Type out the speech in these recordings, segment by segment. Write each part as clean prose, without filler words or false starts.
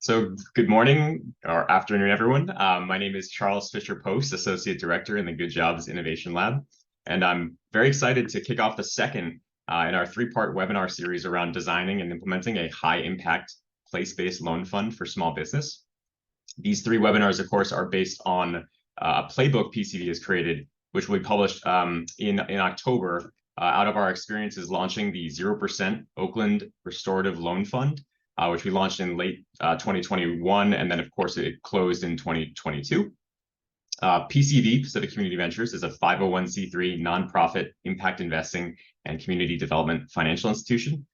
So good morning or afternoon, everyone. My name is Charles Fisher-Post, Associate Director in the Good Jobs Innovation Lab, and I'm very excited to kick off the second in our three-part webinar series around designing and implementing a high-impact place-based loan fund for small business. These three webinars, of course, are based on a playbook PCD has created, which will be published in October out of our experiences launching the 0% Oakland Restorative Loan Fund, which we launched in late 2021, and then, of course, it closed in 2022. PCV, Pacific Community Ventures, is a 501c3 nonprofit impact investing and community development financial institution.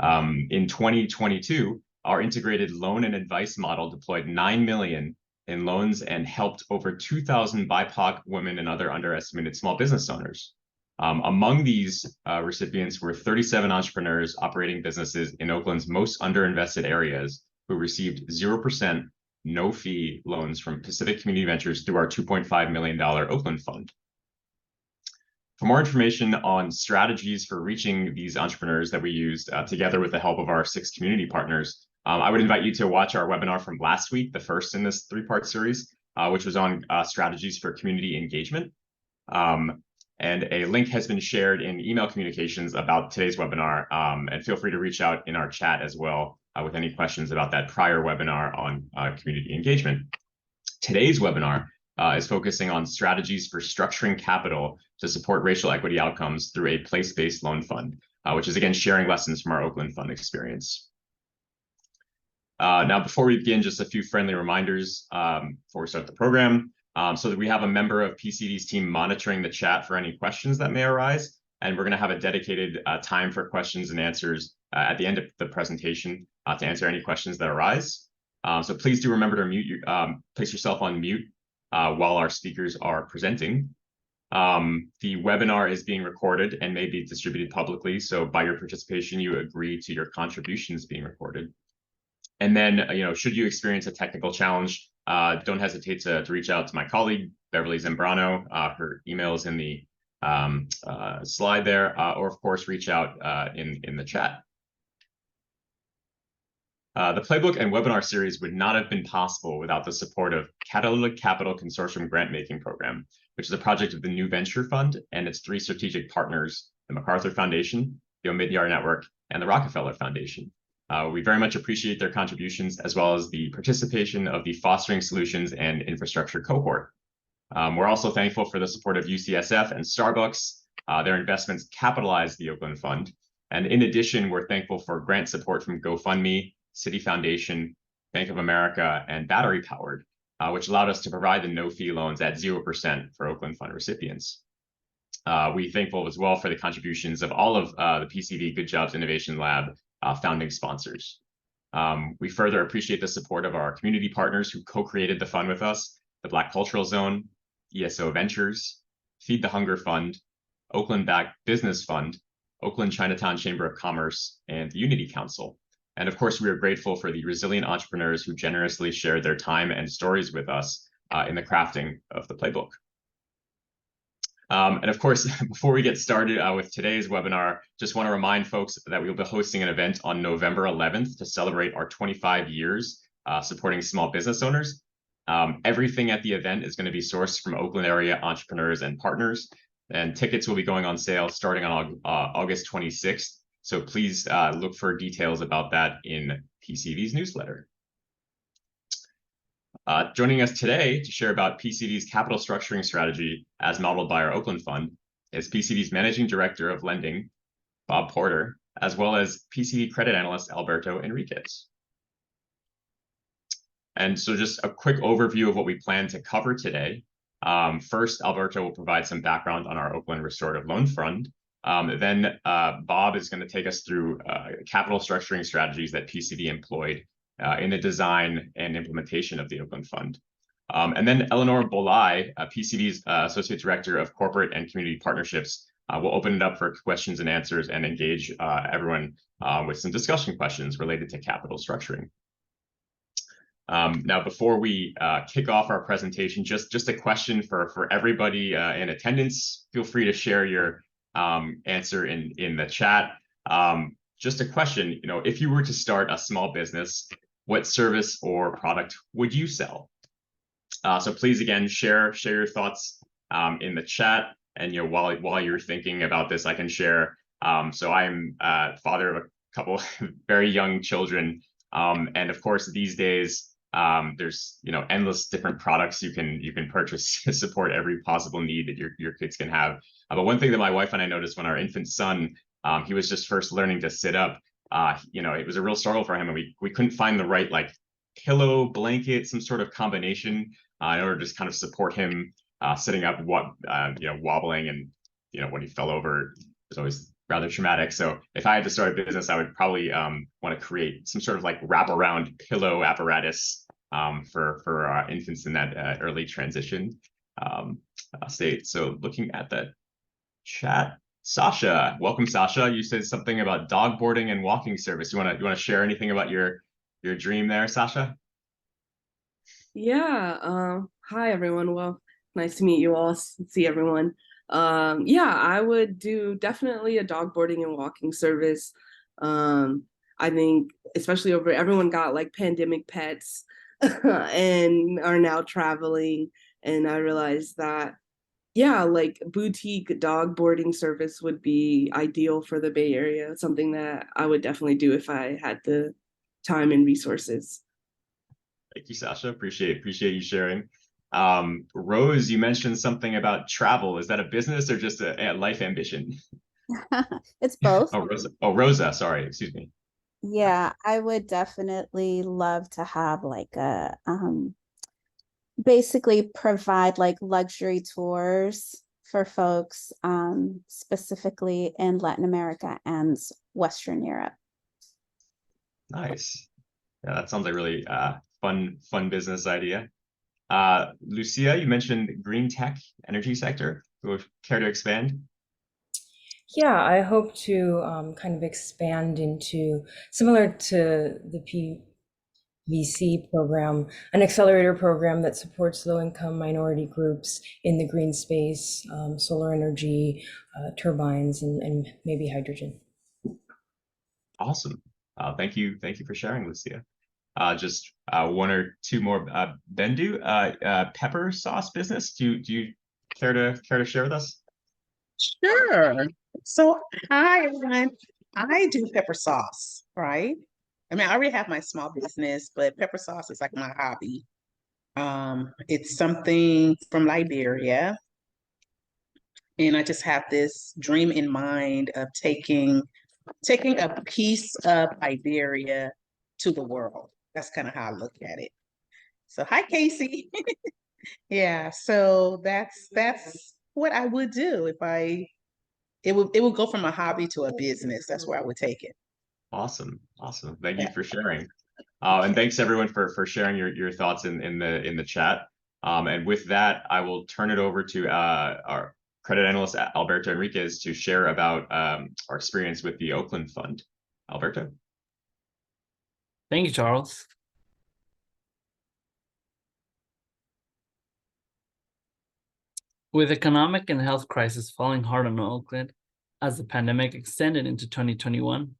In 2022, our integrated loan and advice model deployed $9 million in loans and helped over 2,000 BIPOC women and other underestimated small business owners. Among these recipients were 37 entrepreneurs operating businesses in Oakland's most underinvested areas who received 0% no-fee loans from Pacific Community Ventures through our $2.5 million Oakland Fund. For more information on strategies for reaching these entrepreneurs that we used together with the help of our 6 community partners, I would invite you to watch our webinar from last week, the first in this 3-part series, which was on strategies for community engagement. And a link has been shared in email communications about today's webinar, and feel free to reach out in our chat as well with any questions about that prior webinar on community engagement. Today's webinar is focusing on strategies for structuring capital to support racial equity outcomes through a place-based loan fund, which is, again, sharing lessons from our Oakland Fund experience. Now, before we begin, just a few friendly reminders before we start the program. So that we have a member of PCD's team monitoring the chat for any questions that may arise, and we're going to have a dedicated time for questions and answers at the end of the presentation to answer any questions that arise. So please do remember to place yourself on mute while our speakers are presenting. The webinar is being recorded and may be distributed publicly, so by your participation, you agree to your contributions being recorded. And then, should you experience a technical challenge, don't hesitate to reach out to my colleague, Beverly Zambrano. Her email is in the slide there, or of course, reach out in the chat. The Playbook and webinar series would not have been possible without the support of Catalytic Capital Consortium grant-making program, which is a project of the New Venture Fund and its 3 strategic partners, the MacArthur Foundation, the Omidyar Network, and the Rockefeller Foundation. We very much appreciate their contributions, as well as the participation of the Fostering Solutions and Infrastructure cohort. We're also thankful for the support of UCSF and Starbucks. Their investments capitalized the Oakland Fund. And in addition, we're thankful for grant support from GoFundMe, City Foundation, Bank of America, and Battery Powered, which allowed us to provide the no-fee loans at 0% for Oakland Fund recipients. We're thankful as well for the contributions of all of the PCV Good Jobs Innovation Lab founding sponsors. We further appreciate the support of our community partners who co-created the fund with us: the Black Cultural Zone, ESO Ventures, Feed the Hunger Fund, Oakland Back Business Fund, Oakland Chinatown Chamber of Commerce, and the Unity Council. And of course, we are grateful for the resilient entrepreneurs who generously shared their time and stories with us in the crafting of the playbook. And of course, before we get started with today's webinar, just want to remind folks that we'll be hosting an event on November 11th to celebrate our 25 years supporting small business owners. Everything at the event is going to be sourced from Oakland area entrepreneurs and partners, and tickets will be going on sale starting on August 26th. So please look for details about that in PCV's newsletter. Joining us today to share about PCV's capital structuring strategy as modeled by our Oakland Fund is PCV's Managing Director of Lending, Bob Porter, as well as PCV Credit Analyst Alberto Enriquez. And so just a quick overview of what we plan to cover today. First, Alberto will provide some background on our Oakland Restorative Loan Fund. Then Bob is going to take us through capital structuring strategies that PCV employed in the design and implementation of the Oakland Fund. And then Eleanor Bolai, PCV's Associate Director of Corporate and Community Partnerships, will open it up for questions and answers and engage everyone with some discussion questions related to capital structuring. Now, before we kick off our presentation, just a question for everybody in attendance. Feel free to share your answer in the chat. Just a question, if you were to start a small business, what service or product would you sell? So please, again, share your thoughts in the chat. And while you're thinking about this, I can share. So I'm father of a couple very young children, and of course these days there's endless different products you can purchase to support every possible need that your kids can have. But one thing that my wife and I noticed when our infant son, he was just first learning to sit up, it was a real struggle for him, and we couldn't find the right like pillow, blanket, some sort of combination in order to just kind of support him sitting up, wobbling, and when he fell over, it was always rather traumatic. So if I had to start a business, I would probably want to create some sort of like wraparound pillow apparatus for infants in that early transition state. So looking at that chat, Sasha, welcome, Sasha. You said something about dog boarding and walking service. You want to share anything about your dream there, Sasha? Yeah. Hi, everyone. Well, nice to meet you all, see everyone. Yeah, I would do definitely a dog boarding and walking service. I think especially everyone got like pandemic pets and are now traveling. And I realized that, yeah, like boutique dog boarding service would be ideal for the Bay Area. Something that I would definitely do if I had the time and resources. Thank you, Sasha. Appreciate you sharing. Rose, you mentioned something about travel. Is that a business or just a life ambition? It's both. Oh, Rosa. Oh, Rosa. Sorry, excuse me. Yeah, I would definitely love to have like a basically provide like luxury tours for folks specifically in Latin America and Western Europe. Nice. Yeah, that sounds like really fun business idea. Lucia, you mentioned green tech, energy sector. Would care to expand? Yeah, I hope to kind of expand into similar to the PVC program, an accelerator program that supports low-income minority groups in the green space, solar energy, turbines, and maybe hydrogen. Awesome. Thank you for sharing, Lucia. Just one or two more. Bendu, pepper sauce business. Do you care to share with us? Sure. So, hi everyone. I do pepper sauce, right? I mean, I already have my small business, but pepper sauce is like my hobby. It's something from Liberia, and I just have this dream in mind of taking a piece of Liberia to the world. That's kind of how I look at it. So, hi Casey. Yeah, so that's what I would do if it would go from a hobby to a business. That's where I would take it. Awesome. Thank you for sharing. And thanks everyone for sharing your thoughts in the chat. And with that, I will turn it over to our credit analyst Alberto Enriquez to share about our experience with the Oakland Fund. Alberto. Thank you, Charles. With economic and health crisis falling hard on Oakland as the pandemic extended into 2021,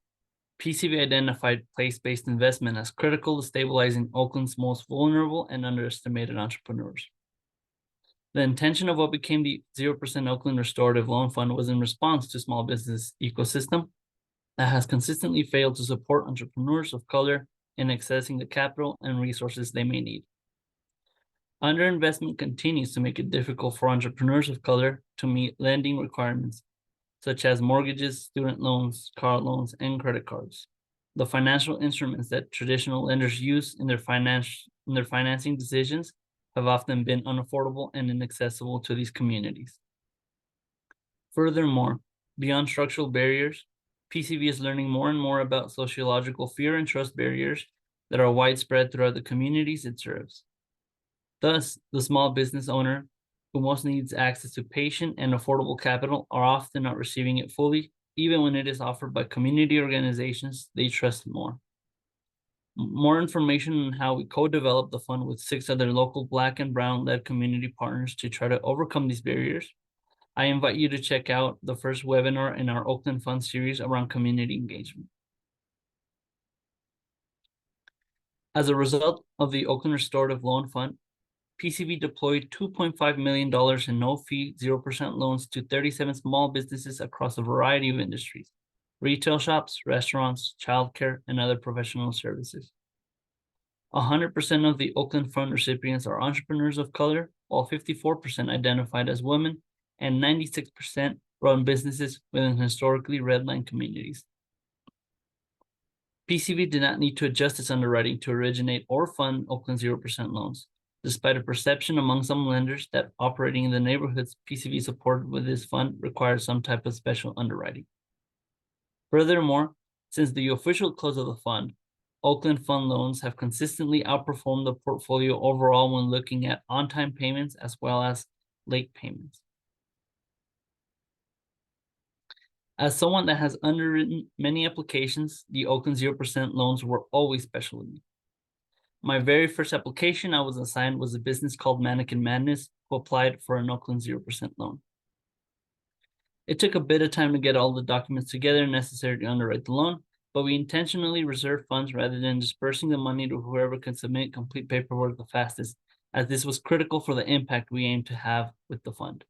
PCV identified place-based investment as critical to stabilizing Oakland's most vulnerable and underestimated entrepreneurs. The intention of what became the 0% Oakland Restorative Loan Fund was in response to small business ecosystem that has consistently failed to support entrepreneurs of color in accessing the capital and resources they may need. Underinvestment continues to make it difficult for entrepreneurs of color to meet lending requirements, such as mortgages, student loans, car loans, and credit cards. The financial instruments that traditional lenders use in their financing decisions have often been unaffordable and inaccessible to these communities. Furthermore, beyond structural barriers, PCV is learning more and more about sociological fear and trust barriers that are widespread throughout the communities it serves. Thus, the small business owner who most needs access to patient and affordable capital are often not receiving it fully, even when it is offered by community organizations they trust more. More information on how we co-developed the fund with 6 other local Black and Brown-led community partners to try to overcome these barriers, I invite you to check out the first webinar in our Oakland Fund series around community engagement. As a result of the Oakland Restorative Loan Fund, PCV deployed $2.5 million in no-fee, 0% loans to 37 small businesses across a variety of industries: retail shops, restaurants, childcare, and other professional services. 100% of the Oakland Fund recipients are entrepreneurs of color, while 54% identified as women, and 96% run businesses within historically redlined communities. PCV did not need to adjust its underwriting to originate or fund Oakland 0% loans, despite a perception among some lenders that operating in the neighborhoods PCV supported with this fund required some type of special underwriting. Furthermore, since the official close of the fund, Oakland Fund loans have consistently outperformed the portfolio overall when looking at on-time payments as well as late payments. As someone that has underwritten many applications, the Oakland 0% loans were always special to me. My very first application I was assigned was a business called Mannequin Madness, who applied for an Oakland 0% loan. It took a bit of time to get all the documents together necessary to underwrite the loan, but we intentionally reserved funds rather than dispersing the money to whoever could submit complete paperwork the fastest, as this was critical for the impact we aimed to have with the fund.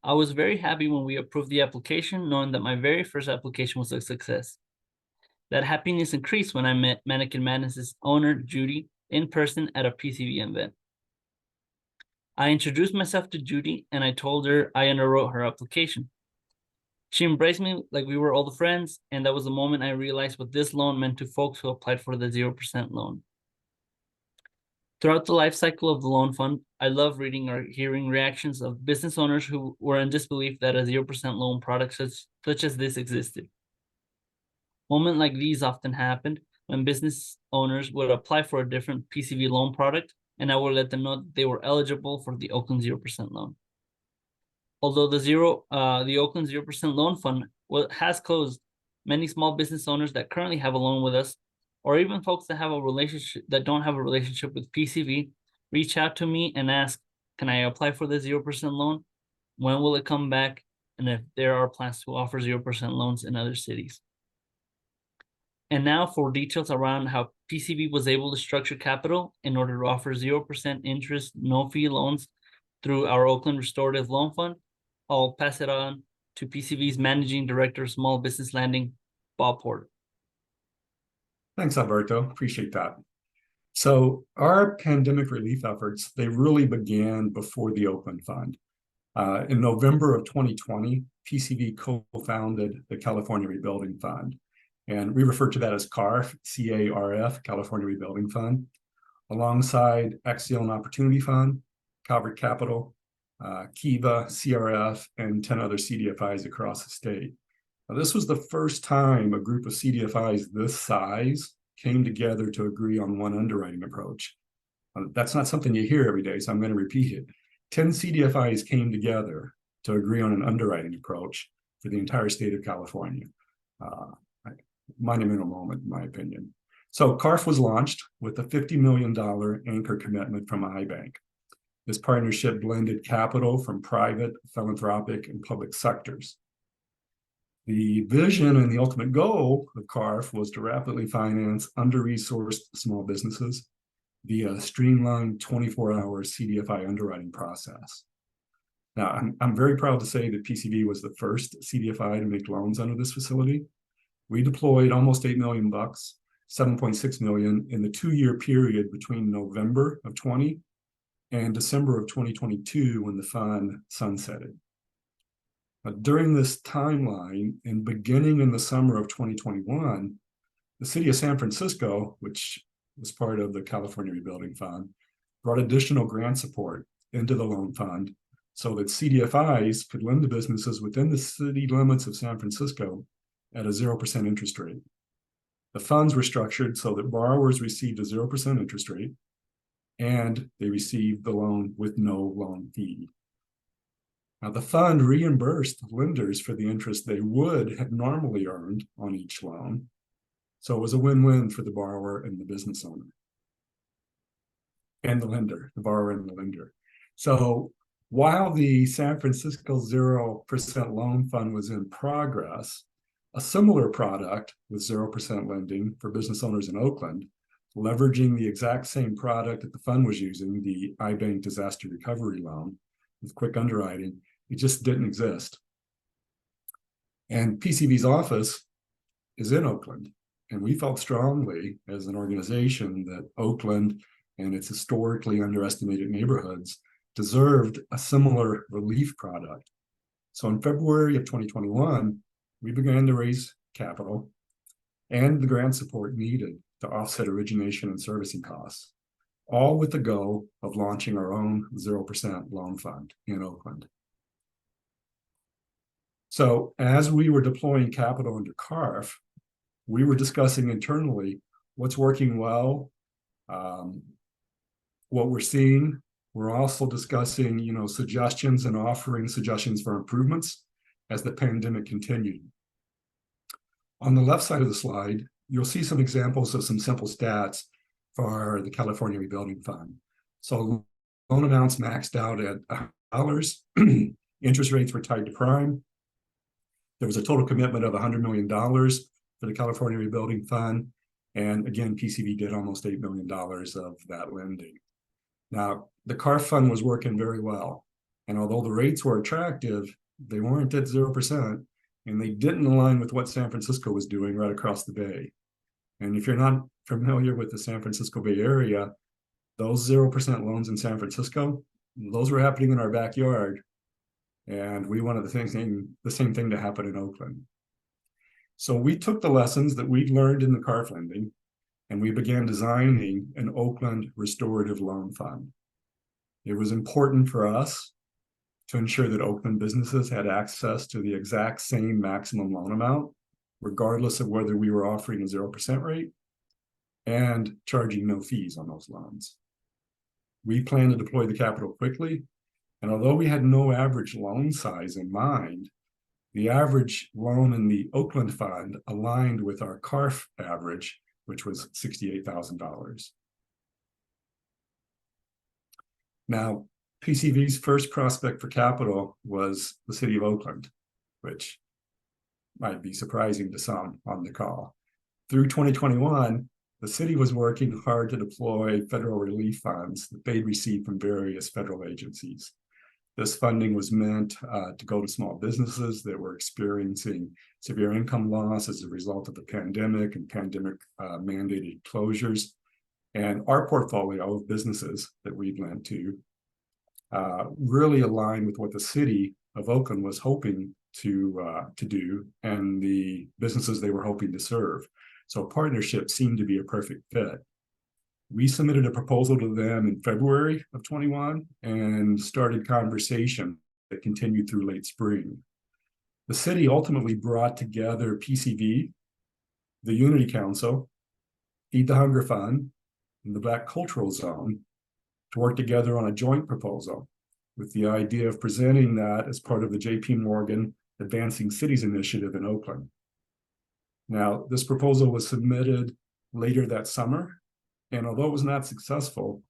I was very happy when we approved the application, knowing that my very first application was a success. That happiness increased when I met Mannequin Madness's owner, Judy, in person at a PCV event. I introduced myself to Judy and I told her I underwrote her application. She embraced me like we were old friends, and that was the moment I realized what this loan meant to folks who applied for the 0% loan. Throughout the life cycle of the loan fund, I love reading or hearing reactions of business owners who were in disbelief that a 0% loan product such as this existed. Moments like these often happened when business owners would apply for a different PCV loan product, and I would let them know that they were eligible for the Oakland 0% loan. Although the Oakland 0% Loan Fund has closed, many small business owners that currently have a loan with us, or even folks that have a relationship that don't have a relationship with PCV, reach out to me and ask, "Can I apply for the 0% loan? When will it come back? And if there are plans to offer 0% loans in other cities." And now for details around how PCV was able to structure capital in order to offer 0% interest, no fee loans through our Oakland Restorative Loan Fund, I'll pass it on to PCV's Managing Director of Small Business Lending, Bob Porter. Thanks, Alberto. Appreciate that. So our pandemic relief efforts, they really began before the Oakland Fund. In November of 2020, PCV co-founded the California Rebuilding Fund, and we refer to that as CARF, C-A-R-F, California Rebuilding Fund, alongside Axial Opportunity Fund, Calvert Capital, Kiva, CRF, and 10 other CDFIs across the state. Now, this was the first time a group of CDFIs this size came together to agree on one underwriting approach. That's not something you hear every day, so I'm going to repeat it. 10 CDFIs came together to agree on an underwriting approach for the entire state of California. Monumental moment, in my opinion. So CARF was launched with a $50 million anchor commitment from iBank. This partnership blended capital from private, philanthropic, and public sectors. The vision and the ultimate goal of CARF was to rapidly finance under-resourced small businesses via a streamlined 24-hour CDFI underwriting process. Now, I'm very proud to say that PCV was the first CDFI to make loans under this facility. We deployed almost $8 million, $7.6 million in the 2-year period between November of 20 and December of 2022 when the fund sunsetted. During this timeline and beginning in the summer of 2021, the city of San Francisco, which was part of the California Rebuilding Fund, brought additional grant support into the loan fund so that CDFIs could lend to businesses within the city limits of San Francisco at a 0% interest rate. The funds were structured so that borrowers received a 0% interest rate and they received the loan with no loan fee. Now, the fund reimbursed lenders for the interest they would have normally earned on each loan. So it was a win-win for the borrower and the business owner. And the lender, the borrower and the lender. So while the San Francisco 0% loan fund was in progress, a similar product with 0% lending for business owners in Oakland leveraging the exact same product that the fund was using, the iBank disaster recovery loan with quick underwriting. It just didn't exist. And PCV's office is in Oakland. And we felt strongly as an organization that Oakland and its historically underestimated neighborhoods deserved a similar relief product. So in February of 2021, we began to raise capital and the grant support needed to offset origination and servicing costs, all with the goal of launching our own 0% loan fund in Oakland. So as we were deploying capital into CARF, we were discussing internally what's working well, what we're seeing. We're also discussing, suggestions and offering suggestions for improvements as the pandemic continued. On the left side of the slide, you'll see some examples of some simple stats for the California Rebuilding Fund. So loan amounts maxed out at $100. Interest rates were tied to prime. There was a total commitment of $100 million for the California Rebuilding Fund. And again, PCV did almost $8 million of that lending. Now, the CARF fund was working very well. And although the rates were attractive, they weren't at 0%, and they didn't align with what San Francisco was doing right across the bay. And if you're not familiar with the San Francisco Bay Area, those 0% loans in San Francisco, those were happening in our backyard. And we wanted the same thing to happen in Oakland. So we took the lessons that we'd learned in the CARF lending, and we began designing an Oakland Restorative Loan Fund. It was important for us to ensure that Oakland businesses had access to the exact same maximum loan amount, regardless of whether we were offering a 0% rate and charging no fees on those loans. We plan to deploy the capital quickly, and although we had no average loan size in mind, the average loan in the Oakland fund aligned with our CARF average, which was $68,000. Now, PCV's first prospect for capital was the city of Oakland, which might be surprising to some on the call. Through 2021, the city was working hard to deploy federal relief funds that they'd received from various federal agencies. This funding was meant to go to small businesses that were experiencing severe income loss as a result of the pandemic and pandemic mandated closures. And our portfolio of businesses that we'd lent to really aligned with what the city of Oakland was hoping to do and the businesses they were hoping to serve. So partnership seemed to be a perfect fit. We submitted a proposal to them in February of 21 and started conversation that continued through late spring. The city ultimately brought together PCV, the Unity Council, Feed the Hunger Fund, and the Black Cultural Zone to work together on a joint proposal with the idea of presenting that as part of the JP Morgan Advancing Cities Initiative in Oakland. Now, this proposal was submitted later that summer, and although it was not successful,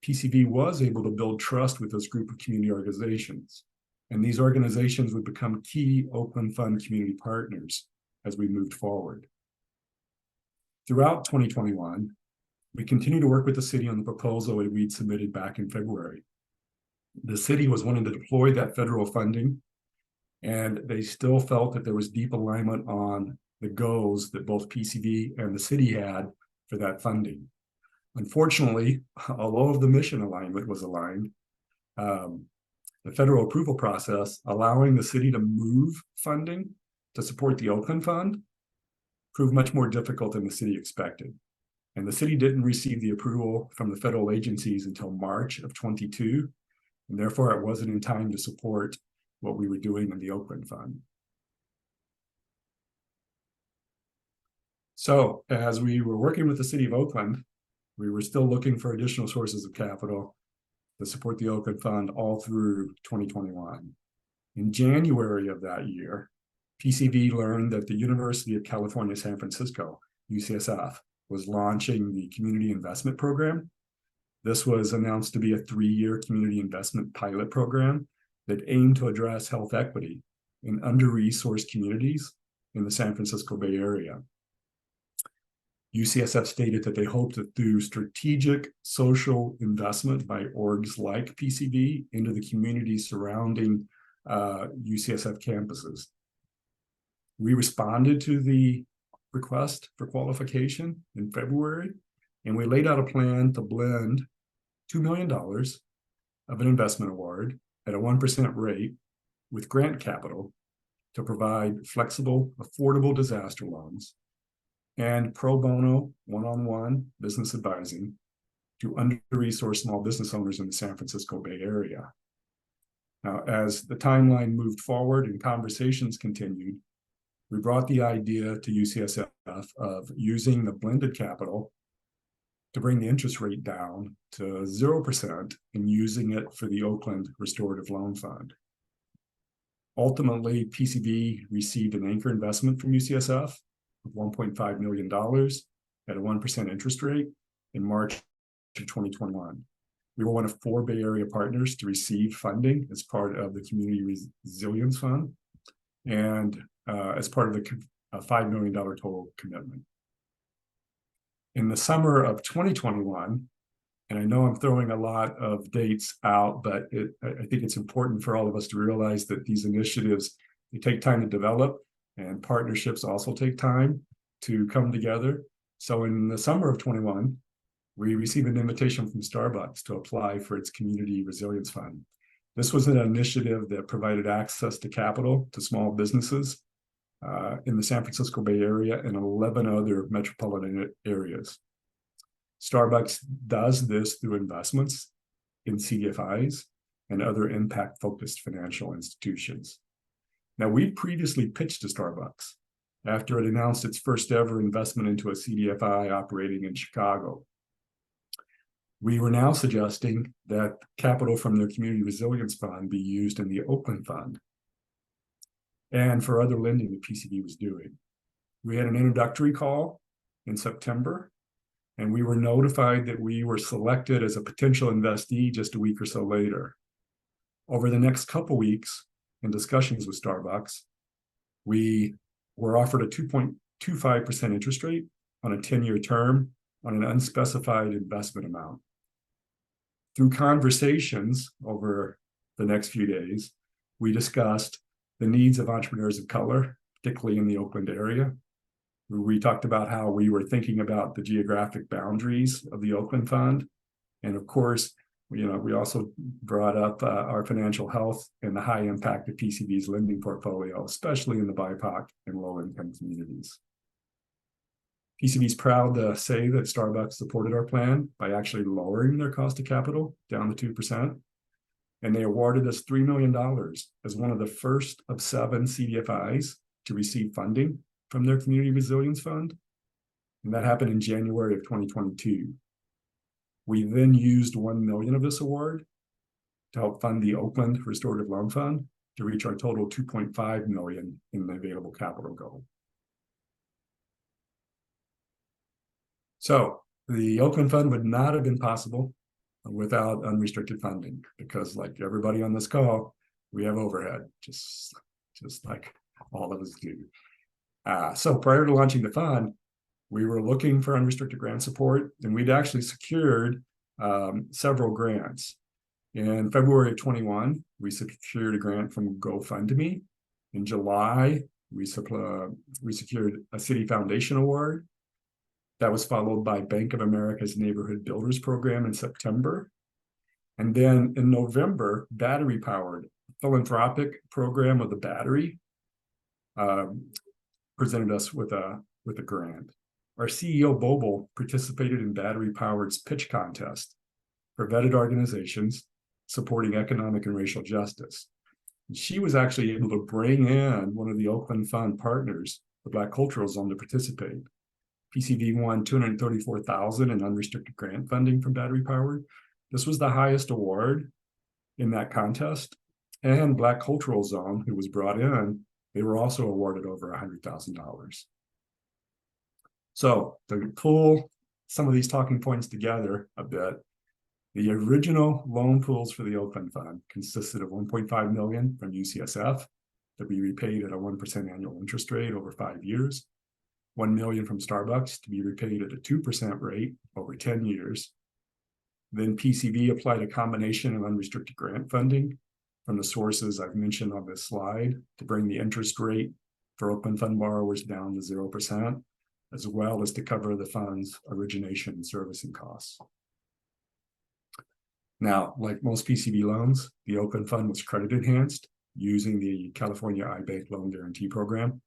PCV was able to build trust with this group of community organizations. And these organizations would become key Oakland Fund community partners as we moved forward. Throughout 2021, we continued to work with the city on the proposal that we'd submitted back in February. The city was wanting to deploy that federal funding, and they still felt that there was deep alignment on the goals that both PCV and the city had for that funding. Unfortunately, although the mission alignment was aligned, the federal approval process allowing the city to move funding to support the Oakland Fund proved much more difficult than the city expected. And the city didn't receive the approval from the federal agencies until March of 22, and therefore it wasn't in time to support what we were doing in the Oakland Fund. So as we were working with the city of Oakland, we were still looking for additional sources of capital to support the Oakland Fund all through 2021. In January of that year, PCV learned that the University of California, San Francisco, UCSF, was launching the Community Investment Program. This was announced to be a 3-year community investment pilot program that aimed to address health equity in under-resourced communities in the San Francisco Bay Area. UCSF stated that they hoped that through strategic social investment by orgs like PCV into the communities surrounding UCSF campuses. We responded to the request for qualification in February, and we laid out a plan to blend $2 million of an investment award at a 1% rate with grant capital to provide flexible, affordable disaster loans and pro bono one-on-one business advising to under-resourced small business owners in the San Francisco Bay Area. Now, as the timeline moved forward and conversations continued, we brought the idea to UCSF of using the blended capital to bring the interest rate down to 0% and using it for the Oakland Restorative Loan Fund. Ultimately, PCV received an anchor investment from UCSF of $1.5 million at a 1% interest rate in March of 2021. We were one of 4 Bay Area partners to receive funding as part of the Community Resilience Fund and as part of the $5 million total commitment. In the summer of 2021, and I know I'm throwing a lot of dates out, but I think it's important for all of us to realize that these initiatives, they take time to develop, and partnerships also take time to come together. So in the summer of 21, we received an invitation from Starbucks to apply for its Community Resilience Fund. This was an initiative that provided access to capital to small businesses in the San Francisco Bay Area and 11 other metropolitan areas. Starbucks does this through investments in CDFIs and other impact-focused financial institutions. Now, we previously pitched to Starbucks after it announced its first ever investment into a CDFI operating in Chicago. We were now suggesting that capital from their Community Resilience Fund be used in the Oakland Fund and for other lending that PCV was doing. We had an introductory call in September, and we were notified that we were selected as a potential investee just a week or so later. Over the next couple weeks, in discussions with Starbucks, we were offered a 2.25% interest rate on a 10-year term on an unspecified investment amount. Through conversations over the next few days, we discussed the needs of entrepreneurs of color, particularly in the Oakland area. We talked about how we were thinking about the geographic boundaries of the Oakland Fund. And of course, we also brought up our financial health and the high impact of PCV's lending portfolio, especially in the BIPOC and low-income communities. PCV is proud to say that Starbucks supported our plan by actually lowering their cost of capital down to 2%. And they awarded us $3 million as one of the first of 7 CDFIs to receive funding from their Community Resilience Fund. And that happened in January of 2022. We then used $1 million of this award to help fund the Oakland Restorative Loan Fund to reach our total $2.5 million in the available capital goal. So the Oakland Fund would not have been possible without unrestricted funding, because like everybody on this call, we have overhead, just like all of us do. So prior to launching the fund, we were looking for unrestricted grant support, and we'd actually secured several grants. In February of 21, we secured a grant from GoFundMe. In July, we secured a City Foundation Award. That was followed by Bank of America's Neighborhood Builders Program in September. And then in November, Battery Powered, philanthropic program of the Battery, presented us with a grant. Our CEO, Boble, participated in Battery Powered's pitch contest for vetted organizations supporting economic and racial justice. And she was actually able to bring in one of the Oakland Fund partners, the Black Cultural Zone, to participate. PCV won $234,000 in unrestricted grant funding from Battery Powered. This was the highest award in that contest. And Black Cultural Zone, who was brought in, they were also awarded over $100,000. So to pull some of these talking points together a bit, the original loan pools for the Oakland Fund consisted of $1.5 million from UCSF to be repaid at a 1% annual interest rate over 5 years. $1 million from Starbucks to be repaid at a 2% rate over 10 years. Then PCV applied a combination of unrestricted grant funding from the sources I've mentioned on this slide to bring the interest rate for Oakland Fund borrowers down to 0%, as well as to cover the fund's origination and servicing costs. Now, like most PCV loans, the Oakland Fund was credit enhanced using the California iBank Loan Guarantee Program.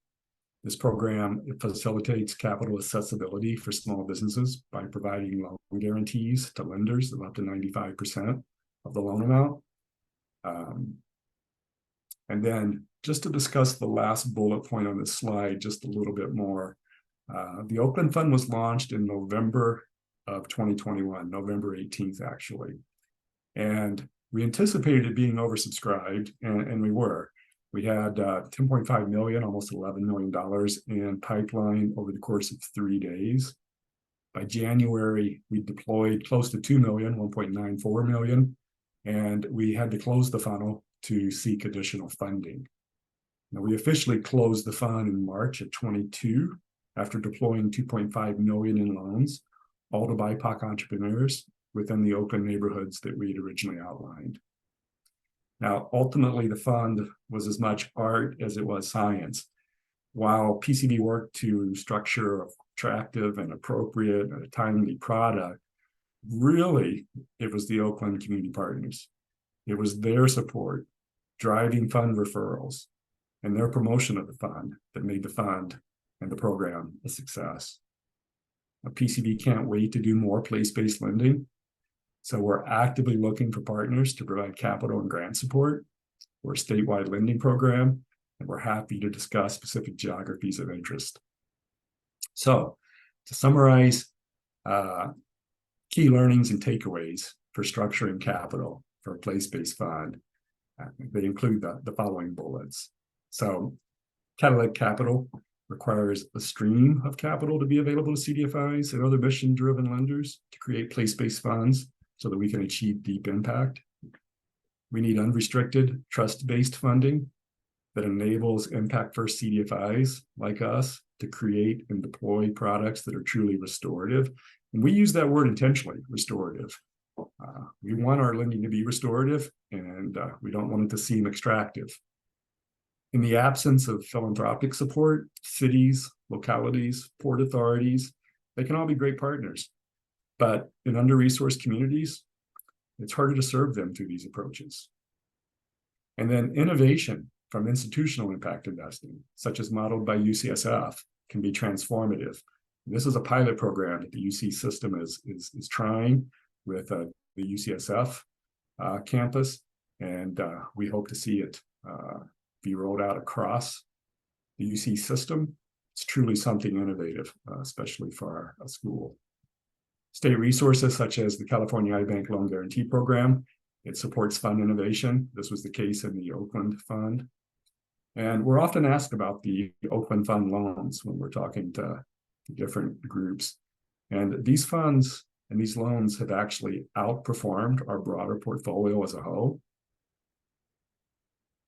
This program facilitates capital accessibility for small businesses by providing loan guarantees to lenders of up to 95% of the loan amount. And then just to discuss the last bullet point on this slide just a little bit more, the Oakland Fund was launched in November of 2021, November 18th, actually. And we anticipated it being oversubscribed, and we were. We had 10.5 million, almost $11 million in pipeline over the course of 3 days. By January, we deployed close to 2 million, 1.94 million, and we had to close the funnel to seek additional funding. Now, we officially closed the fund in March of 22 after deploying 2.5 million in loans, all to BIPOC entrepreneurs within the Oakland neighborhoods that we had originally outlined. Now, ultimately, the fund was as much art as it was science. While PCV worked to structure an attractive and appropriate and a timely product, really, it was the Oakland community partners. It was their support, driving fund referrals, and their promotion of the fund that made the fund and the program a success. PCV can't wait to do more place-based lending. So we're actively looking for partners to provide capital and grant support. We're a statewide lending program, and we're happy to discuss specific geographies of interest. So to summarize, key learnings and takeaways for structuring capital for a place-based fund, they include the following bullets. So Catalytic capital requires a stream of capital to be available to CDFIs and other mission-driven lenders to create place-based funds so that we can achieve deep impact. We need unrestricted, trust-based funding that enables impact-first CDFIs like us to create and deploy products that are truly restorative. And we use that word intentionally, restorative. We want our lending to be restorative, and we don't want it to seem extractive. In the absence of philanthropic support, cities, localities, port authorities, they can all be great partners. But in under-resourced communities, it's harder to serve them through these approaches. And then innovation from institutional impact investing, such as modeled by UCSF, can be transformative. This is a pilot program that the UC system is trying with the UCSF campus, and we hope to see it be rolled out across the UC system. It's truly something innovative, especially for our school. State resources such as the California iBank Loan Guarantee Program, it supports fund innovation. This was the case in the Oakland Fund. And we're often asked about the Oakland Fund loans when we're talking to different groups. And these funds and these loans have actually outperformed our broader portfolio as a whole.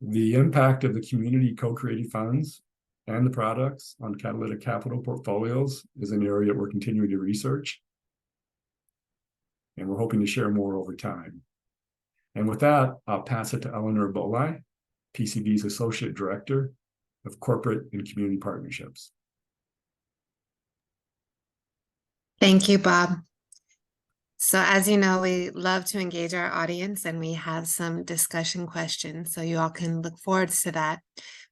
The impact of the community co-created funds and the products on Catalytic capital portfolios is an area we're continuing to research. And we're hoping to share more over time. And with that, I'll pass it to Eleanor Bolai, PCV's Associate Director of Corporate and Community Partnerships. Thank you, Bob. So as you know, we love to engage our audience, and we have some discussion questions, so you all can look forward to that.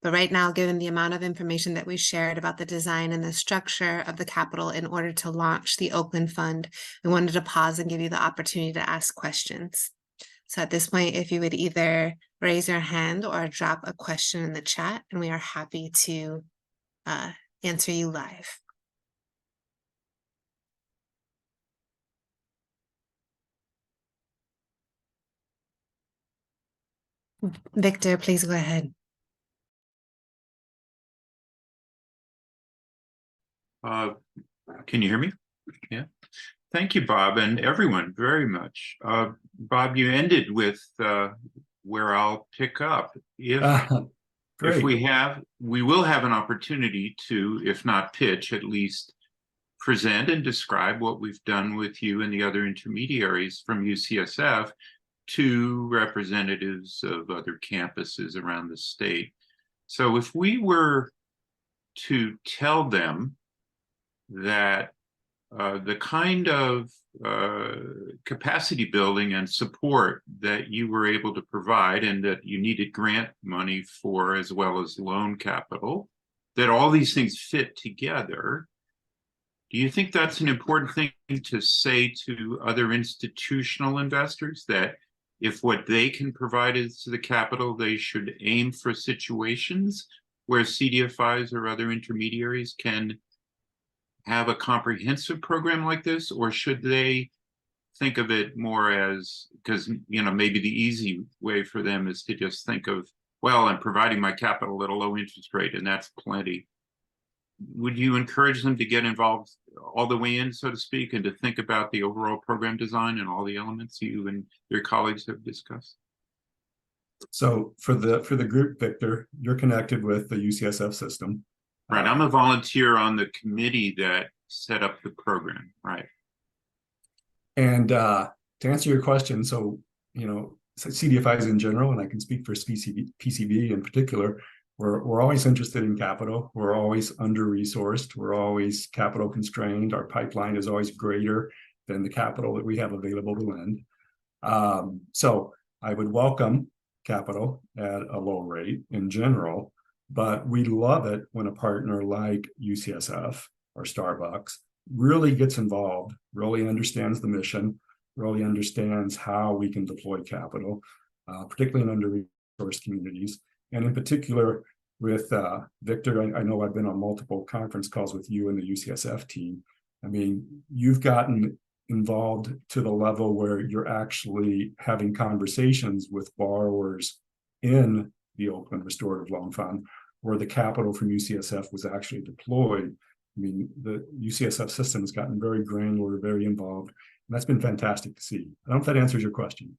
But right now, given the amount of information that we shared about the design and the structure of the capital in order to launch the Oakland Fund, we wanted to pause and give you the opportunity to ask questions. So at this point, if you would either raise your hand or drop a question in the chat, and we are happy to answer you live. Victor, please go ahead. Can you hear me? Yeah. Thank you, Bob, and everyone very much. Bob, you ended with where I'll pick up. Great. We will have an opportunity to, if not pitch, at least present and describe what we've done with you and the other intermediaries from UCSF to representatives of other campuses around the state. So if we were to tell them that the kind of capacity building and support that you were able to provide and that you needed grant money for, as well as loan capital, that all these things fit together, do you think that's an important thing to say to other institutional investors, that if what they can provide is to the capital, they should aim for situations where CDFIs or other intermediaries can have a comprehensive program like this? Or should they think of it more as, because maybe the easy way for them is to just think of, well, I'm providing my capital at a low interest rate and that's plenty. Would you encourage them to get involved all the way in, so to speak, and to think about the overall program design and all the elements you and your colleagues have discussed? So for the group, Victor, you're connected with the UCSF system. Right. I'm a volunteer on the committee that set up the program. Right. And to answer your question, so CDFIs in general, and I can speak for PCB in particular, we're always interested in capital. We're always under-resourced. We're always capital constrained. Our pipeline is always greater than the capital that we have available to lend. So I would welcome capital at a low rate in general, but we love it when a partner like UCSF or Starbucks really gets involved, really understands the mission, really understands how we can deploy capital, particularly in under-resourced communities. And in particular with Victor, I know I've been on multiple conference calls with you and the UCSF team. I mean, you've gotten involved to the level where you're actually having conversations with borrowers in the Oakland Restorative Loan Fund, where the capital from UCSF was actually deployed. I mean, the UCSF system has gotten very granular, very involved, and that's been fantastic to see. I don't know if that answers your question.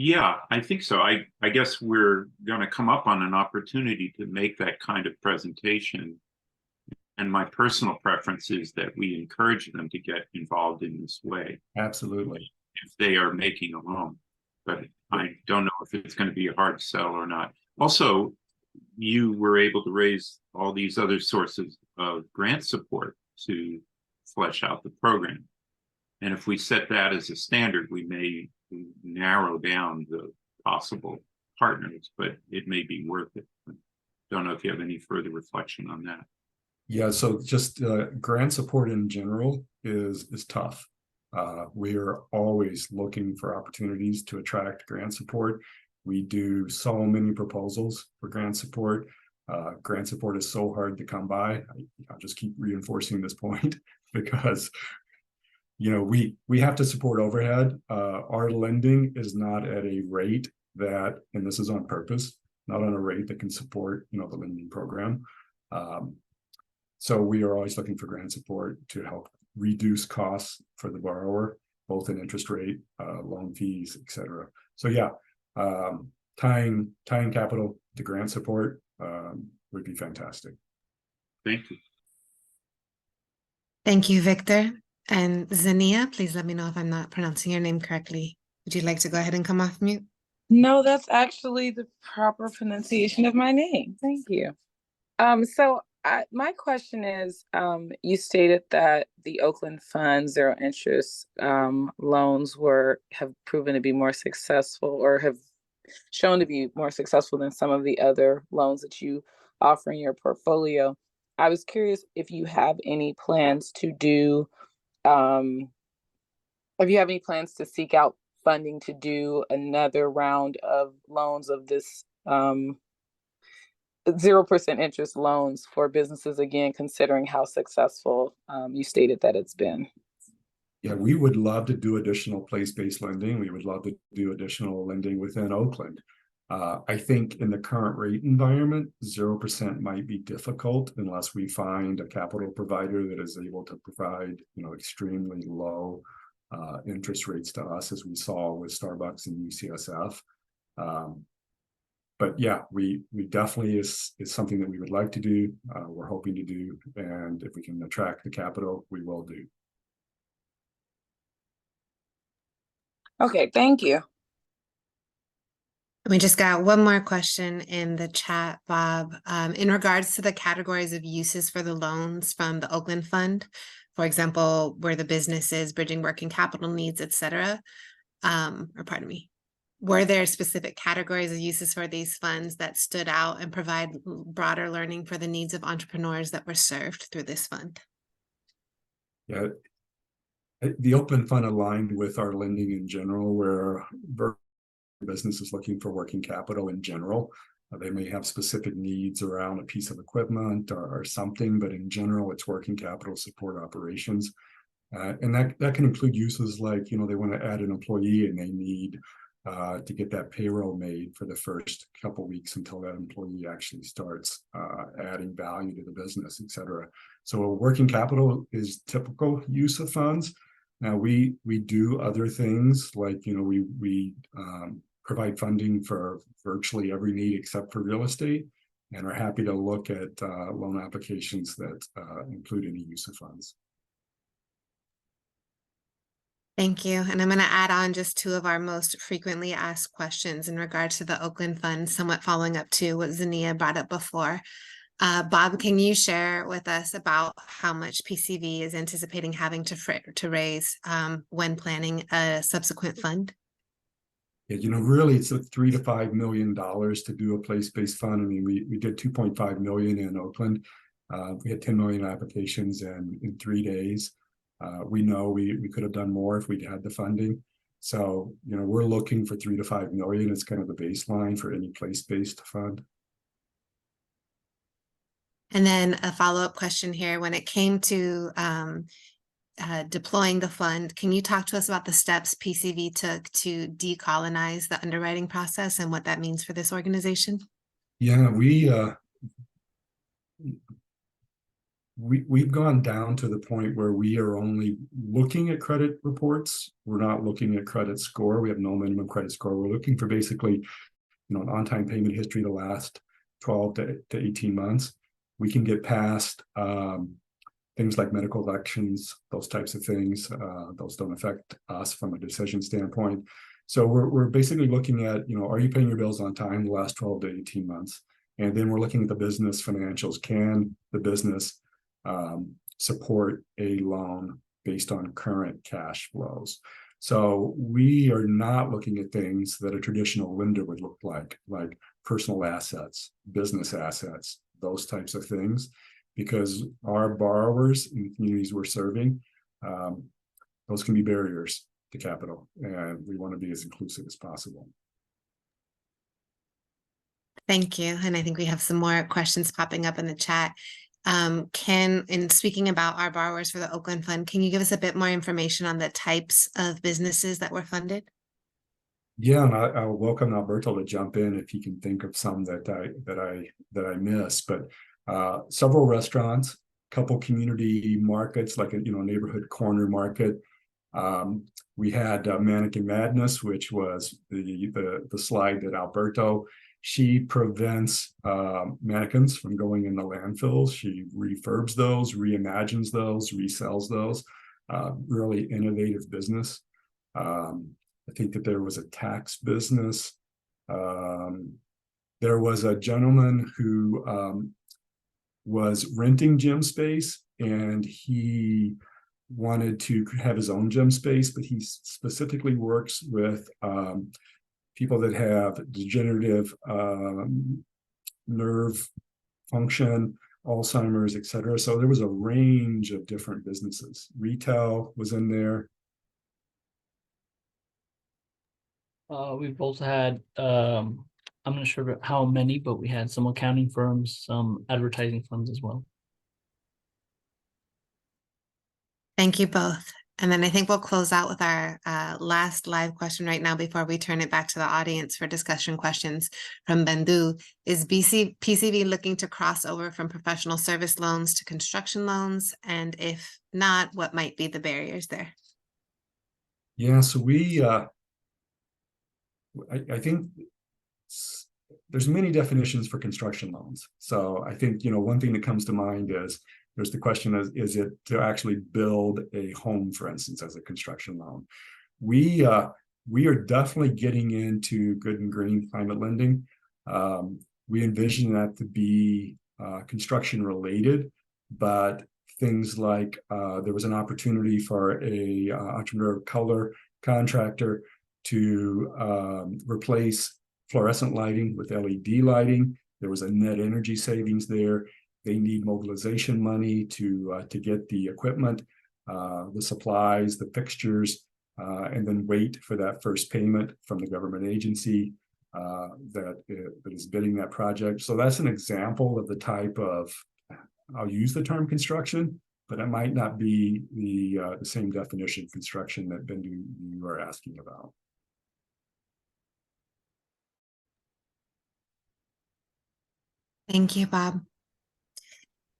Yeah, I think so. I guess we're going to come up on an opportunity to make that kind of presentation. And my personal preference is that we encourage them to get involved in this way. Absolutely. If they are making a loan. But I don't know if it's going to be a hard sell or not. Also, you were able to raise all these other sources of grant support to flesh out the program. And if we set that as a standard, we may narrow down the possible partners, but it may be worth it. Don't know if you have any further reflection on that. Yeah, so just grant support in general is tough. We are always looking for opportunities to attract grant support. We do so many proposals for grant support. Grant support is so hard to come by. I'll just keep reinforcing this point because we have to support overhead. Our lending is not at a rate that, and this is on purpose, not on a rate that can support the lending program. So we are always looking for grant support to help reduce costs for the borrower, both in interest rate, loan fees, etc. So yeah, tying capital to grant support would be fantastic. Thank you. Thank you, Victor. And Zania, please let me know if I'm not pronouncing your name correctly. Would you like to go ahead and come off mute? No, that's actually the proper pronunciation of my name. Thank you. My question is, you stated that the Oakland Fund zero interest loans have proven to be more successful, or have shown to be more successful than some of the other loans that you offer in your portfolio. I was curious if you have any plans to do, if you have any plans to seek out funding to do another round of loans of this 0% interest loans for businesses, again, considering how successful you stated that it's been. Yeah, we would love to do additional place-based lending. We would love to do additional lending within Oakland. I think in the current rate environment, 0% might be difficult unless we find a capital provider that is able to provide, extremely low interest rates to us, as we saw with Starbucks and UCSF. But yeah, we definitely is something that we would like to do. We're hoping to do, and if we can attract the capital, we will do. Okay, thank you. We just got one more question in the chat, Bob. In regards to the categories of uses for the loans from the Oakland Fund, for example, where the business is bridging working capital needs, et cetera, or pardon me, were there specific categories of uses for these funds that stood out and provide broader learning for the needs of entrepreneurs that were served through this fund? Yeah, the Oakland Fund aligned with our lending in general, where business is looking for working capital in general. They may have specific needs around a piece of equipment or something, but in general, it's working capital support operations. And that can include uses like, they want to add an employee and they need to get that payroll made for the first couple of weeks until that employee actually starts adding value to the business, et cetera. So working capital is typical use of funds. Now we do other things like, we provide funding for virtually every need except for real estate, and are happy to look at loan applications that include any use of funds. Thank you. And I'm going to add on just two of our most frequently asked questions in regards to the Oakland Fund, somewhat following up to what Zania brought up before. Bob, can you share with us about how much PCV is anticipating having to raise when planning a subsequent fund? Yeah, really, it's $3 to $5 million to do a place-based fund. I mean, we did 2.5 million in Oakland. We had 10 million applications in 3 days. We know we could have done more if we'd had the funding. So, we're looking for 3 to 5 million. It's kind of the baseline for any place-based fund. And then a follow-up question here. When it came to deploying the fund, can you talk to us about the steps PCV took to decolonize the underwriting process and what that means for this organization? Yeah, we've gone down to the point where we are only looking at credit reports. We're not looking at credit score. We have no minimum credit score. We're looking for basically, an on-time payment history the last 12 to 18 months. We can get past things like medical elections, those types of things. Those don't affect us from a decision standpoint. So we're basically looking at, are you paying your bills on time the last 12 to 18 months? And then we're looking at the business financials. Can the business support a loan based on current cash flows? So we are not looking at things that a traditional lender would look like personal assets, business assets, those types of things, because our borrowers in the communities we're serving, those can be barriers to capital, and we want to be as inclusive as possible. Thank you. And I think we have some more questions popping up in the chat. In speaking about our borrowers for the Oakland Fund, can you give us a bit more information on the types of businesses that were funded? Yeah, and I'll welcome Alberto to jump in if he can think of some that I missed. But several restaurants, couple community markets like a neighborhood corner market. We had Mannequin Madness, which was the slide that Alberto. She prevents mannequins from going in the landfills. She refurbs those, reimagines those, resells those. Really innovative business. I think that there was a tax business. There was a gentleman who was renting gym space, and he wanted to have his own gym space, but he specifically works with people that have degenerative nerve function, Alzheimer's, et cetera. So there was a range of different businesses. Retail was in there. We've also had, I'm not sure about how many, but we had some accounting firms, some advertising firms as well. Thank you both. And then I think we'll close out with our last live question right now before we turn it back to the audience for discussion questions from Bendu. Is PCV looking to cross over from professional service loans to construction loans? And if not, what might be the barriers there? Yeah, so I think there's many definitions for construction loans. So I think, one thing that comes to mind is there's the question is it to actually build a home, for instance, as a construction loan? We are definitely getting into good and green climate lending. We envision that to be construction related, but things like there was an opportunity for a entrepreneur of color contractor to replace fluorescent lighting with LED lighting. There was a net energy savings there. They need mobilization money to get the equipment, the supplies, the fixtures, and then wait for that first payment from the government agency that is bidding that project. So that's an example of the type of, I'll use the term construction, but it might not be the same definition of construction that Bindu, you are asking about. Thank you, Bob.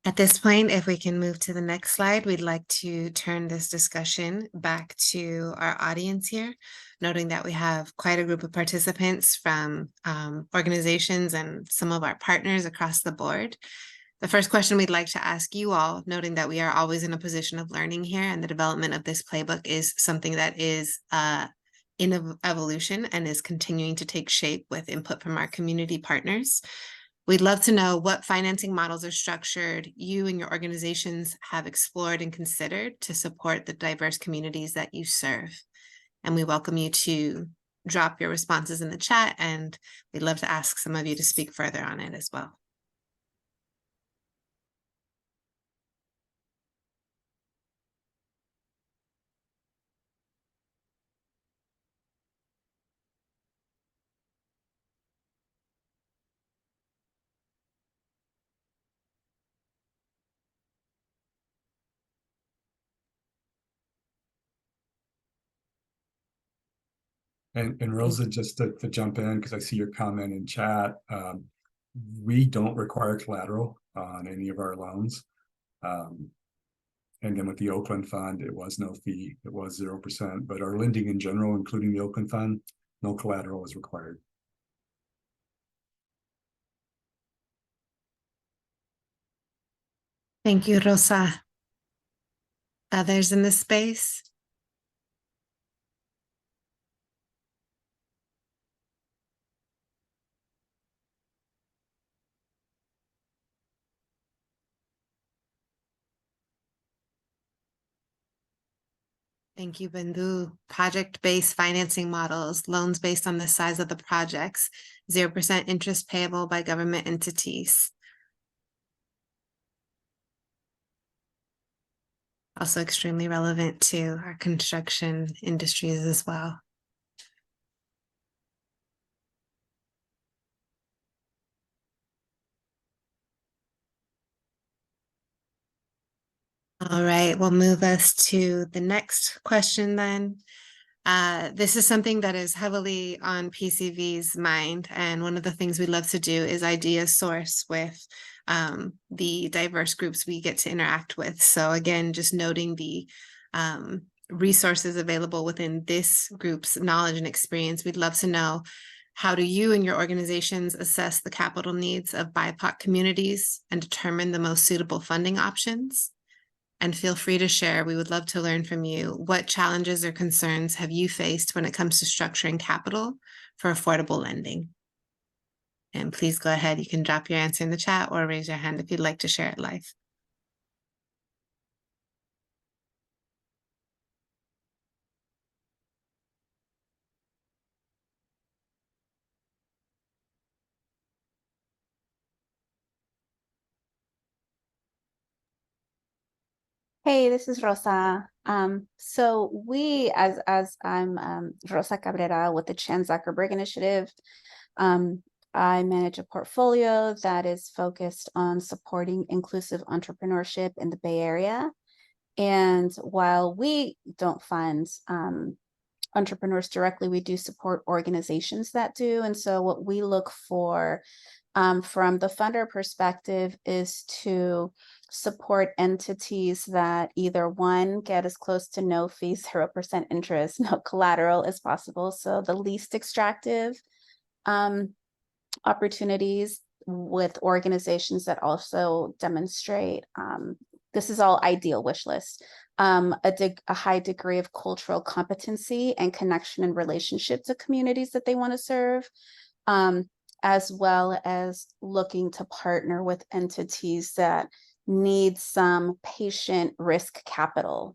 At this point, if we can move to the next slide, we'd like to turn this discussion back to our audience here, noting that we have quite a group of participants from organizations and some of our partners across the board. The first question we'd like to ask you all, noting that we are always in a position of learning here, and the development of this playbook is something that is in evolution and is continuing to take shape with input from our community partners. We'd love to know what financing models or structured you and your organizations have explored and considered to support the diverse communities that you serve. And we welcome you to drop your responses in the chat, and we'd love to ask some of you to speak further on it as well. And Rosa, just to jump in, because I see your comment in chat, we don't require collateral on any of our loans. And then with the Oakland Fund, it was no fee, it was 0%, but our lending in general, including the Oakland Fund, no collateral is required. Thank you, Rosa. Others in this space? Thank you, Bindu. Project-based financing models, loans based on the size of the projects, 0% interest payable by government entities. Also extremely relevant to our construction industries as well. All right, we'll move us to the next question then. This is something that is heavily on PCV's mind, and one of the things we love to do is idea source with the diverse groups we get to interact with. So again, just noting the resources available within this group's knowledge and experience, we'd love to know, how do you and your organizations assess the capital needs of BIPOC communities and determine the most suitable funding options? And feel free to share. We would love to learn from you. What challenges or concerns have you faced when it comes to structuring capital for affordable lending? And please go ahead. You can drop your answer in the chat or raise your hand if you'd like to share it live. Hey, this is Rosa. So we, as I'm Rosa Cabrera with the Chan Zuckerberg Initiative, I manage a portfolio that is focused on supporting inclusive entrepreneurship in the Bay Area. And while we don't fund entrepreneurs directly, we do support organizations that do. And so what we look for from the funder perspective is to support entities that either one, get as close to no fees, 0% interest, no collateral as possible. So the least extractive opportunities with organizations that also demonstrate, this is all ideal wish list, a high degree of cultural competency and connection and relationship to communities that they want to serve, as well as looking to partner with entities that need some patient risk capital,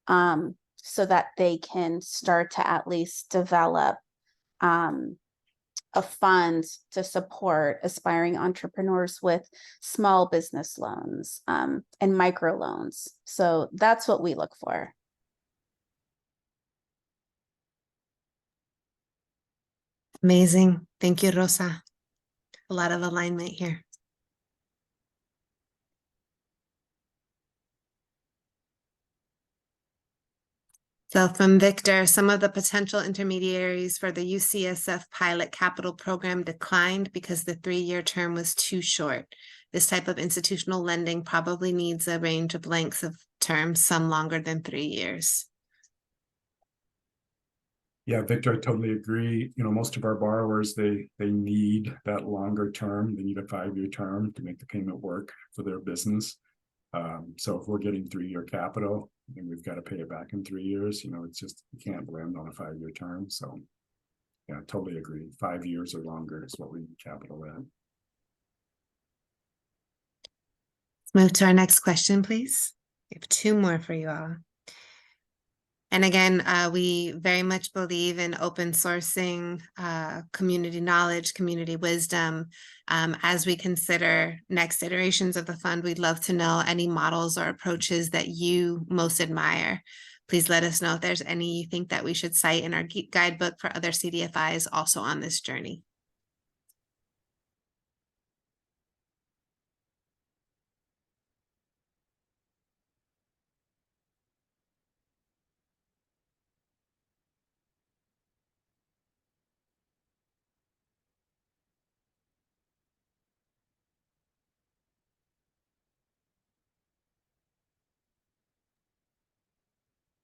so that they can start to at least develop a fund to support aspiring entrepreneurs with small business loans and micro loans. So that's what we look for. Amazing. Thank you, Rosa. A lot of alignment here. So from Victor, some of the potential intermediaries for the UCSF pilot capital program declined because the 3-year term was too short. This type of institutional lending probably needs a range of lengths of terms, some longer than 3 years. Yeah, Victor, I totally agree. You know, most of our borrowers, they need that longer term. They need a 5-year term to make the payment work for their business. So if we're getting 3-year capital and we've got to pay it back in 3 years, you know, it's just, you can't blend on a 5-year term. So yeah, totally agree. 5 years or longer is what we need capital at. Let's move to our next question, please. We have 2 more for you all. And again, we very much believe in open sourcing, community knowledge, community wisdom. As we consider next iterations of the fund, we'd love to know any models or approaches that you most admire. Please let us know if there's any you think that we should cite in our guidebook for other CDFIs also on this journey.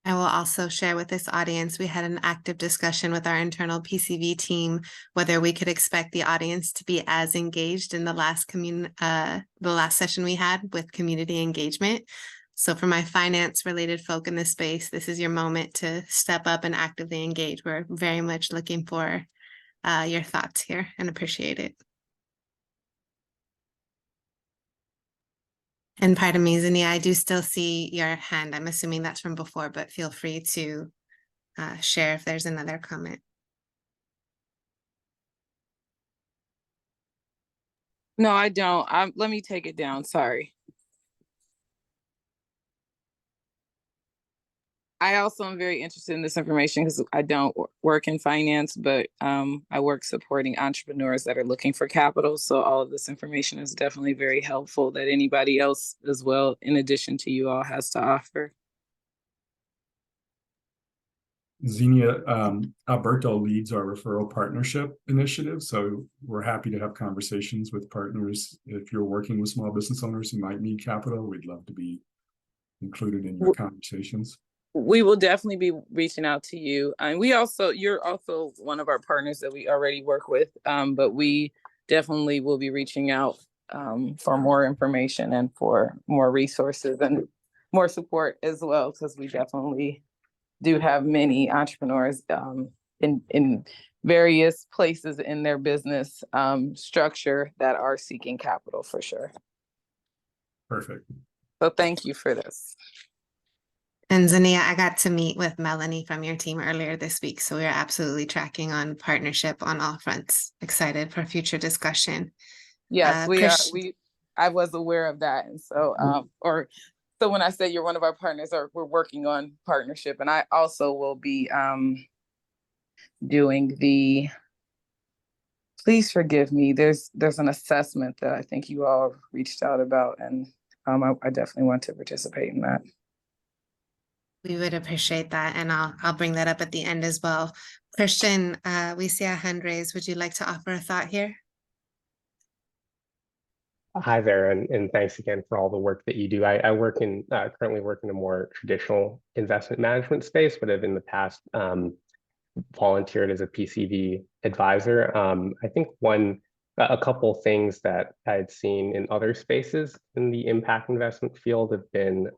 I will also share with this audience, we had an active discussion with our internal PCV team, whether we could expect the audience to be as engaged in the last session we had with community engagement. So for my finance related folk in this space, this is your moment to step up and actively engage. We're very much looking for your thoughts here and appreciate it. And pardon me, Zania, I do still see your hand. I'm assuming that's from before, but feel free to share if there's another comment. No, I don't. Let me take it down. Sorry. I also am very interested in this information because I don't work in finance, but I work supporting entrepreneurs that are looking for capital. So all of this information is definitely very helpful that anybody else as well, in addition to you all, has to offer. Xenia, Alberto leads our referral partnership initiative. So we're happy to have conversations with partners. If you're working with small business owners who might need capital, we'd love to be included in your conversations. We will definitely be reaching out to you. And you're also one of our partners that we already work with, but we definitely will be reaching out for more information and for more resources and more support as well, because we definitely do have many entrepreneurs in various places in their business structure that are seeking capital for sure. Perfect. So thank you for this. And Zania, I got to meet with Melanie from your team earlier this week, so we're absolutely tracking on partnership on all fronts. Excited for future discussion. Yes, I was aware of that, and so so when I say you're one of our partners, or we're working on partnership, and I also will be doing the. Please forgive me. There's an assessment that I think you all reached out about, and I definitely want to participate in that. We would appreciate that, and I'll bring that up at the end as well. Christian, we see a hand raised. Would you like to offer a thought here? Hi there, and thanks again for all the work that you do. I currently work in a more traditional investment management space, but have in the past volunteered as a PCV advisor. I think a couple things that I'd seen in other spaces in the impact investment field have been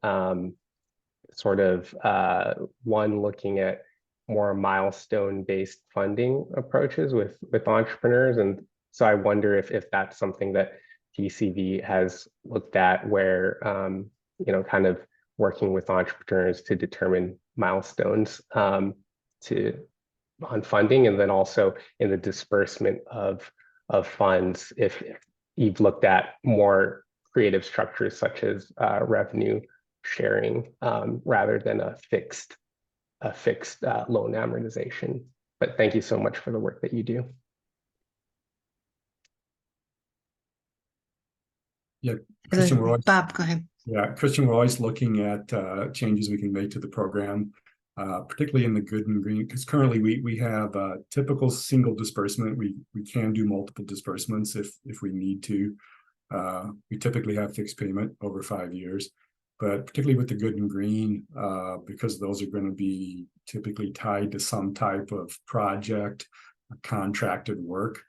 one, looking at more milestone-based funding approaches with entrepreneurs. And so I wonder if that's something that PCV has looked at, where kind of working with entrepreneurs to determine milestones on funding, and then also in the disbursement of funds, if you've looked at more creative structures such as revenue sharing rather than a fixed loan amortization. But thank you so much for the work that you do. Yeah, Christian, Bob, go ahead. Yeah, Christian, we're always looking at changes we can make to the program, particularly in the good and green, because currently we have a typical single disbursement. We can do multiple disbursements if we need to. We typically have fixed payment over 5 years, but particularly with the good and green, because those are going to be typically tied to some type of project, contracted work.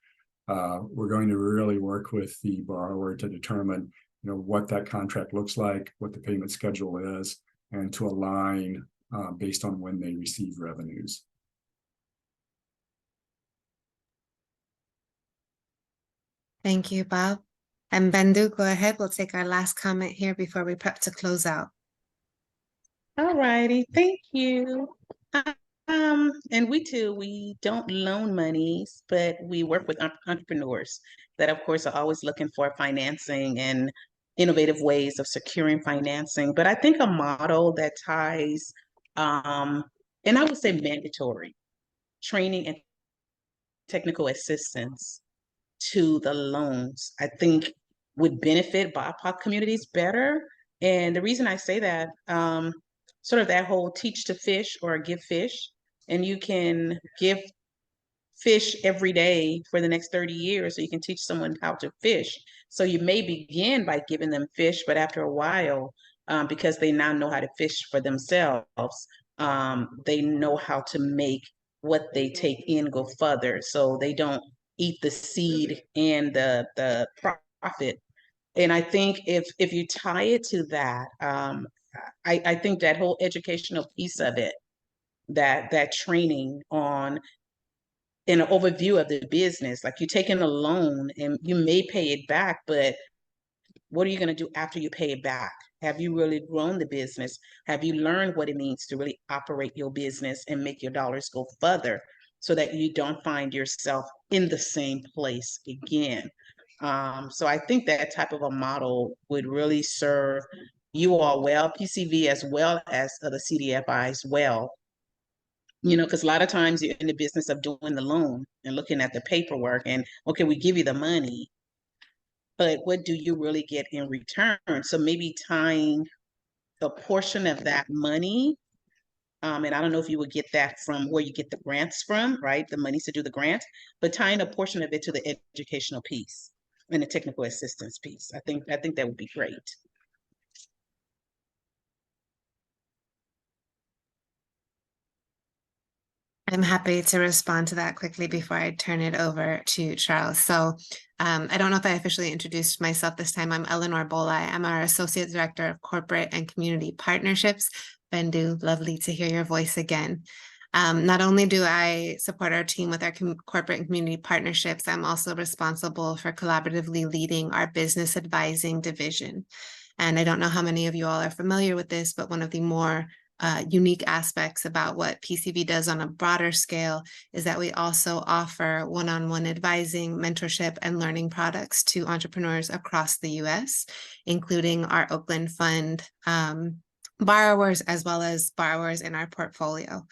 We're going to really work with the borrower to determine, what that contract looks like, what the payment schedule is, and to align based on when they receive revenues. Thank you, Bob. And Bendu, go ahead. We'll take our last comment here before we prep to close out. All righty, thank you. And we don't loan monies, but we work with entrepreneurs that, of course, are always looking for financing and innovative ways of securing financing. But I think a model that ties, and I would say mandatory training and technical assistance to the loans, I think would benefit BIPOC communities better. And the reason I say that, sort of that whole teach to fish or give fish, and you can give fish every day for the next 30 years, so you can teach someone how to fish. So you may begin by giving them fish, but after a while, because they now know how to fish for themselves, they know how to make what they take in go further, so they don't eat the seed and the profit. And I think if you tie it to that, I think that whole educational piece of it, that training on an overview of the business, like you're taking a loan and you may pay it back, but what are you going to do after you pay it back? Have you really grown the business? Have you learned what it means to really operate your business and make your dollars go further, so that you don't find yourself in the same place again? So I think that type of a model would really serve you all well, PCV as well as the CDFI as well. Because a lot of times you're in the business of doing the loan and looking at the paperwork and, okay, we give you the money, but what do you really get in return? So maybe tying a portion of that money, and I don't know if you would get that from where you get the grants from, right? The money to do the grant, but tying a portion of it to the educational piece and the technical assistance piece. I think that would be great. I'm happy to respond to that quickly before I turn it over to Charles. So I don't know if I officially introduced myself this time. I'm Eleanor Bolai. I'm our Associate Director of Corporate and Community Partnerships. Bendu, lovely to hear your voice again. Not only do I support our team with our corporate and community partnerships, I'm also responsible for collaboratively leading our business advising division. And I don't know how many of you all are familiar with this, but one of the more unique aspects about what PCV does on a broader scale is that we also offer one-on-one advising, mentorship, and learning products to entrepreneurs across the US, including our Oakland Fund borrowers, as well as borrowers in our portfolio.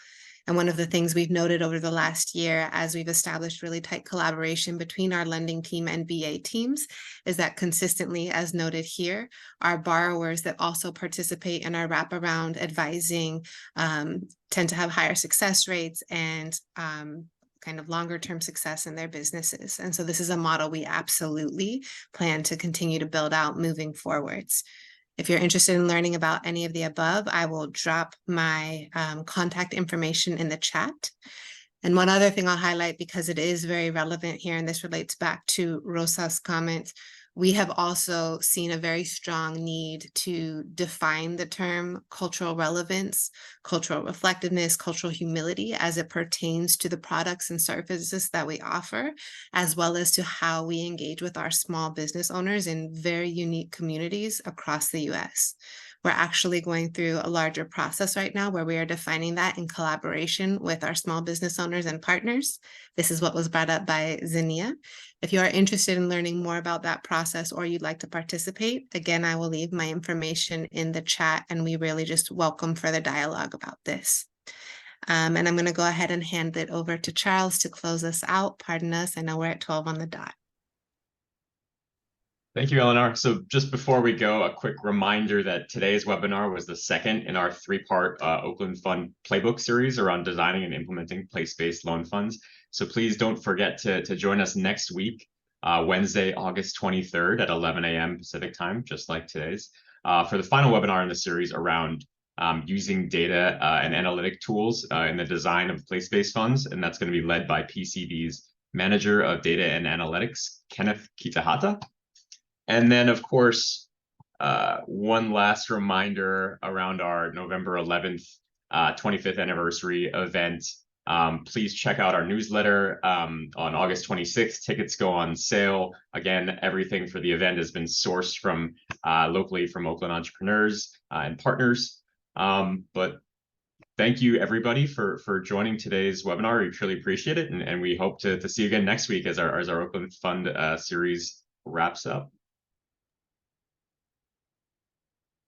And one of the things we've noted over the last year, as we've established really tight collaboration between our lending team and BA teams, is that consistently, as noted here, our borrowers that also participate in our wraparound advising tend to have higher success rates and kind kind of longer term success in their businesses. And so this is a model we absolutely plan to continue to build out moving forwards. If you're interested in learning about any of the above, I will drop my contact information in the chat. And one other thing I'll highlight, because it is very relevant here, and this relates back to Rosa's comments, we have also seen a very strong need to define the term cultural relevance, cultural reflectiveness, cultural humility as it pertains to the products and services that we offer, as well as to how we engage with our small business owners in very unique communities across the US. We're actually going through a larger process right now where we are defining that in collaboration with our small business owners and partners. This is what was brought up by Zania. If you are interested in learning more about that process or you'd like to participate, again, I will leave my information in the chat, and we really just welcome further dialogue about this. And I'm going to go ahead and hand it over to Charles to close us out. Pardon us, I know we're at 12 on the dot. Thank you, Eleanor. So just before we go, a quick reminder that today's webinar was the second in our three-part Oakland Fund Playbook series around designing and implementing place-based loan funds. So please don't forget to join us next week, Wednesday, August 23rd at 11 a.m. Pacific time, just like today's, for the final webinar in the series around using data and analytic tools in the design of place-based funds. And that's going to be led by PCV's Manager of Data and Analytics, Kenneth Kitahata. And then, of course, one last reminder around our November 11th, 25th anniversary event. Please check out our newsletter on August 26th. Tickets go on sale. Again, everything for the event has been sourced from locally from Oakland entrepreneurs and partners. But thank you, everybody, for joining today's webinar. We truly appreciate it. And we hope to see you again next week as our Oakland Fund series wraps up.